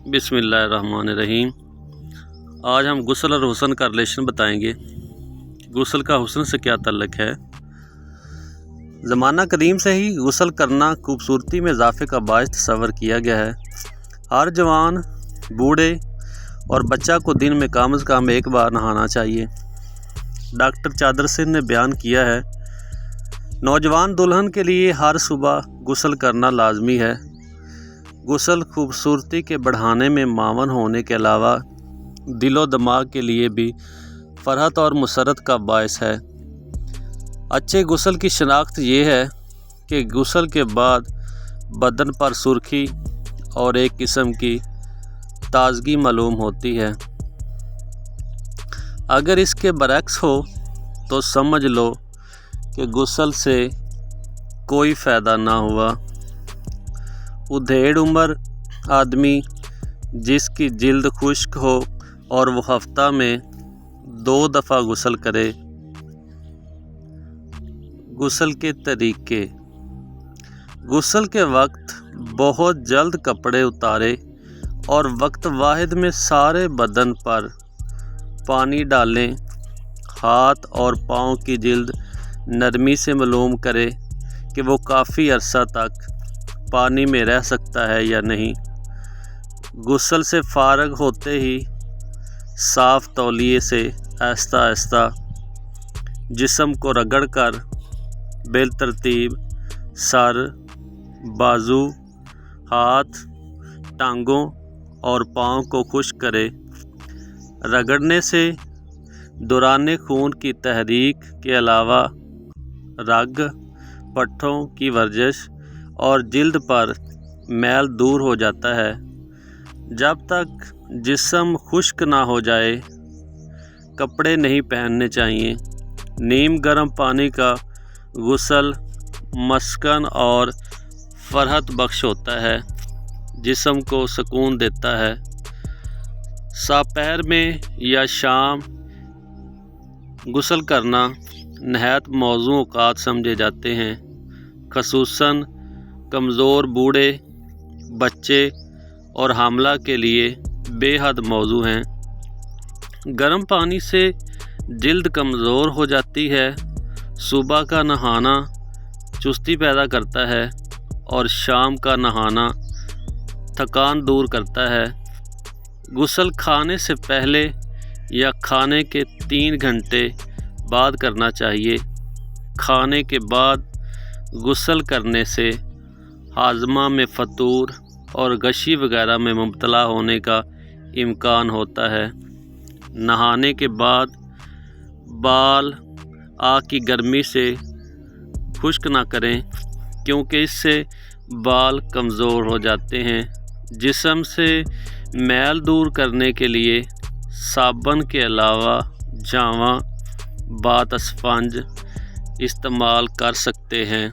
بسم اللہ الرحمن الرحیم۔ آج ہم غسل اور حسن کا ریلیشن بتائیں گے۔ غسل کا حسن سے کیا تعلق ہے؟ زمانہ قدیم سے ہی غسل کرنا خوبصورتی میں اضافے کا باعث تصور کیا گیا ہے۔ ہر جوان، بوڑھے اور بچہ کو دن میں کم از کم ایک بار نہانا چاہیے۔ ڈاکٹر چادر سنگھ نے بیان کیا ہے، نوجوان دلہن کے لیے ہر صبح غسل کرنا لازمی ہے۔ غسل خوبصورتی کے بڑھانے میں معاون ہونے کے علاوہ دل و دماغ کے لیے بھی فرحت اور مسرت کا باعث ہے۔ اچھے غسل کی شناخت یہ ہے کہ غسل کے بعد بدن پر سرخی اور ایک قسم کی تازگی معلوم ہوتی ہے۔ اگر اس کے برعکس ہو تو سمجھ لو کہ غسل سے کوئی فائدہ نہ ہوا۔ ادھیڑ عمر آدمی جس کی جلد خشک ہو اور وہ ہفتہ میں 2 دفعہ غسل کرے۔ غسل کے طریقے: غسل کے وقت بہت جلد کپڑے اتارے اور وقت واحد میں سارے بدن پر پانی ڈالیں۔ ہاتھ اور پاؤں کی جلد نرمی سے معلوم کرے کہ وہ کافی عرصہ تک پانی میں رہ سکتا ہے یا نہیں۔ غسل سے فارغ ہوتے ہی صاف تولیے سے آہستہ آہستہ جسم کو رگڑ کر بالترتیب سر، بازو، ہاتھ، ٹانگوں اور پاؤں کو خشک کرے۔ رگڑنے سے دوران خون کی تحریک کے علاوہ رگ، پٹھوں کی ورزش اور جلد پر میل دور ہو جاتا ہے۔ جب تک جسم خشک نہ ہو جائے کپڑے نہیں پہننے چاہیے۔ نیم گرم پانی کا غسل مسکن اور فرحت بخش ہوتا ہے، جسم کو سکون دیتا ہے۔ صبح پہر میں یا شام غسل کرنا نہایت موزوں اوقات سمجھے جاتے ہیں، خصوصاً کمزور بوڑھے، بچے اور حاملہ کے لیے بے حد موزوں ہیں۔ گرم پانی سے جلد کمزور ہو جاتی ہے۔ صبح کا نہانا چستی پیدا کرتا ہے اور شام کا نہانا تھکان دور کرتا ہے۔ غسل کھانے سے پہلے یا کھانے کے 3 گھنٹے بعد کرنا چاہیے۔ کھانے کے بعد غسل کرنے سے ہاضمہ میں فطور اور غشی وغیرہ میں مبتلا ہونے کا امکان ہوتا ہے۔ نہانے کے بعد بال آگ کی گرمی سے خشک نہ کریں، کیونکہ اس سے بال کمزور ہو جاتے ہیں۔ جسم سے میل دور کرنے کے لیے صابن کے علاوہ جاماں بات اسفنج استعمال کر سکتے ہیں۔